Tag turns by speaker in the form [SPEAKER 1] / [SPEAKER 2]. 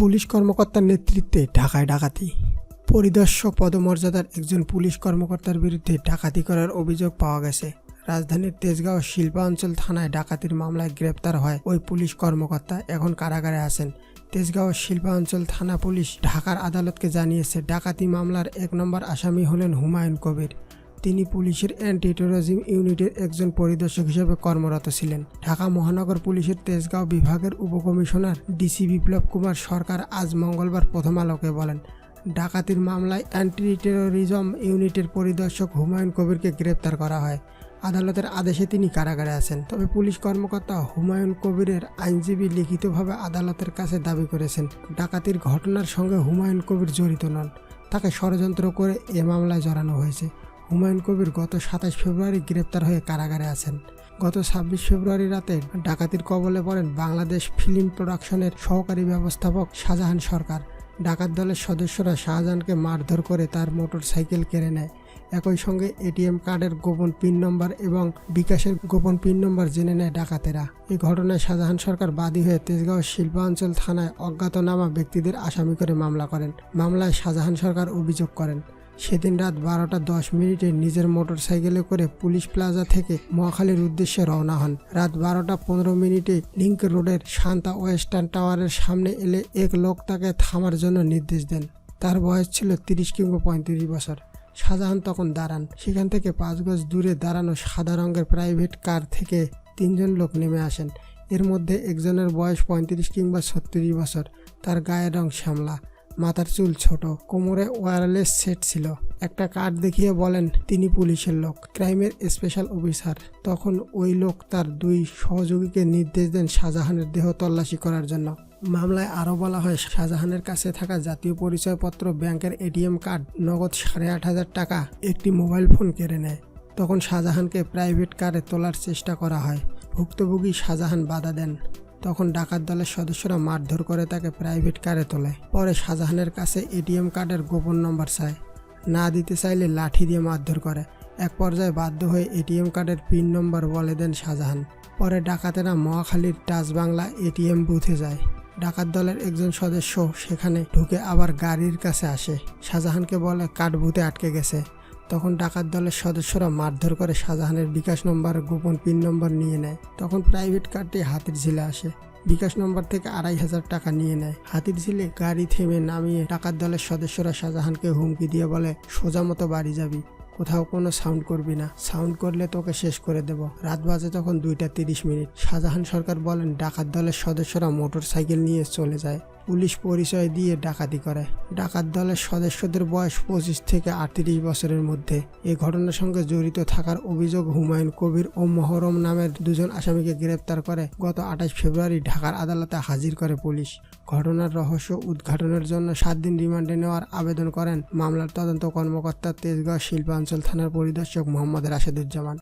[SPEAKER 1] Police কর্মকর্তার নেতৃত্বে ঢাকায় ডাকাতি। পরিদর্শক পদমর্যাদার একজন পুলিশ কর্মকর্তার বিরুদ্ধে ডাকাতি করার অভিযোগ পাওয়া গেছে। রাজধানীর তেজগাঁও শিল্পাঞ্চল থানায় ডাকাতির মামলায় গ্রেপ্তার হয় ওই পুলিশ কর্মকর্তা এখন কারাগারে আছেন। তেজগাঁও শিল্পাঞ্চল থানা পুলিশ ঢাকার আদালতকে জানিয়েছে, ডাকাতি মামলার ১ নম্বর আসামি হলেন হুমায়ুন কবির। তিনি পুলিশের অ্যান্টি টেরোরিজম ইউনিটের একজন পরিদর্শক হিসেবে কর্মরত ছিলেন। ঢাকা মহানগর পুলিশের তেজগাঁও বিভাগের উপকমিশনার ডিসি বিপ্লব কুমার সরকার আজ মঙ্গলবার প্রথম আলোকে বলেন, ডাকাতির মামলায় অ্যান্টি টেরোরিজম ইউনিটের পরিদর্শক হুমায়ুন কবিরকে গ্রেপ্তার করা হয়। আদালতের আদেশে তিনি কারাগারে আছেন। তবে পুলিশ কর্মকর্তা হুমায়ুন কবিরের আইনজীবী লিখিতভাবে আদালতের কাছে দাবি করেছেন, ডাকাতির ঘটনার সঙ্গে হুমায়ুন কবির জড়িত নন, তাকে ষড়যন্ত্র করে এ মামলায় জড়ানো হয়েছে। হুমায়ুন কবির গত ২৭ ফেব্রুয়ারি গ্রেপ্তার হয়ে কারাগারে আছেন। গত ২৬ ফেব্রুয়ারি রাতে ডাকাতির কবলে পড়েন বাংলাদেশ ফিল্ম প্রোডাকশনের সহকারী ব্যবস্থাপক শাহজাহান সরকার। ডাকাত দলের সদস্যরা শাহজাহানকে মারধর করে তার মোটর সাইকেল কেড়ে নেয়। একই সঙ্গে এটিএম কার্ডের গোপন পিন নম্বর এবং বিকাশের গোপন পিন নম্বর জেনে নেয় ডাকাতেরা। এই ঘটনায় শাহজাহান সরকার বাদী হয়ে তেজগাঁও শিল্পাঞ্চল থানায় অজ্ঞাতনামা ব্যক্তিদের আসামি করে মামলা করেন। মামলায় শাহজাহান সরকার অভিযোগ করেন, সেদিন রাত ১২টা ১০ নিজের মোটর সাইকেলে করে পুলিশ প্লাজা থেকে মহাখালীর উদ্দেশ্যে রওনা হন। রাত ১২টা ১৫ লিংক রোডের শান্তা ওয়েস্টার্ন টাওয়ারের সামনে এলে এক লোক তাকে থামার জন্য নির্দেশ দেন। তার বয়স ছিল ৩০ কিংবা ৩৫ বছর। শাহজাহান তখন দাঁড়ান। সেখান থেকে ৫ গজ দূরে দাঁড়ানো সাদা রঙের প্রাইভেট কার থেকে ৩ জন লোক নেমে আসেন। এর মধ্যে একজনের বয়স ৩৫ কিংবা ৩৬ বছর। তার গায়ের রং শ্যামলা, মাথার চুল ছোট, কোমরে ওয়্যারলেস সেট ছিল। একটা কার্ড দেখিয়ে বলেন তিনি পুলিশের লোক, ক্রাইমের স্পেশাল অফিসার। তখন ওই লোক তার ২ সহযোগীকে নির্দেশ দেন শাহজাহানের দেহ তল্লাশি করার জন্য। মামলায় আরও বলা হয়, শাহজাহানের কাছে থাকা জাতীয় পরিচয়পত্র, ব্যাংকের এটিএম কার্ড, নগদ ৮,৫০০ টাকা, একটি মোবাইল ফোন কেড়ে নেয়। তখন শাহজাহানকে প্রাইভেট কারে তোলার চেষ্টা করা হয়। ভুক্তভোগী শাহজাহান বাধা দেন। তখন ডাকাত দলের সদস্যরা মারধর করে তাকে প্রাইভেট কারে তোলে। পরে শাহজাহানের কাছে এটিএম কার্ডের গোপন নম্বর চায়, না দিতে চাইলে লাঠি দিয়ে মারধর করে। এক পর্যায়ে বাধ্য হয়ে এটিএম কার্ডের পিন নম্বর বলে দেন শাহজাহান। পরে ডাকাতেরা মহাখালীর টাচ বাংলা এটিএম বুথে যায়। ডাকাত দলের একজন সদস্য সেখানে ঢুকে আবার গাড়ির কাছে আসে। শাহজাহানকে বলে কার্ড বুথে আটকে গেছে। তখন ডাকাত দলের সদস্যরা মারধর করে শাহজাহানের বিকাশ নম্বর, গোপন পিন নম্বর নিয়ে নেয়। তখন প্রাইভেট কারটি হাতির ঝিলে আসে। বিকাশ নম্বর থেকে ২৫০০ টাকা নিয়ে নেয়। হাতির ঝিলে গাড়ি থেমে নামিয়ে ডাকাত দলের সদস্যরা শাহজাহানকে হুমকি দিয়ে বলে, সোজা মতো বাড়ি যাবি, কোথাও কোনো সাউন্ড করবি না, সাউন্ড করলে তোকে শেষ করে দেব। রাত বাজে তখন ২টা ৩০। শাহজাহান সরকার বলেন, ডাকাত দলের সদস্যরা মোটর সাইকেল নিয়ে চলে যায়। পুলিশ পরিচয় দিয়ে ডাকাতি করে। ডাকাত দলের সদস্যদের বয়স ২৫ থেকে ৩৮ বছরের মধ্যে। এই ঘটনার সঙ্গে জড়িত থাকার অভিযোগ হুমায়ুন কবির ও মহরম নামের ২ জন আসামিকে গ্রেপ্তার করে গত ২৮ ফেব্রুয়ারি ঢাকার আদালতে হাজির করে পুলিশ। ঘটনার রহস্য উদ্ঘাটনের জন্য ৭ দিন রিমান্ডে নেওয়ার আবেদন করেন মামলার তদন্ত কর্মকর্তা তেজগাঁও শিল্পাঞ্চল থানার পরিদর্শক মোহাম্মদ রাশেদুজ্জামান।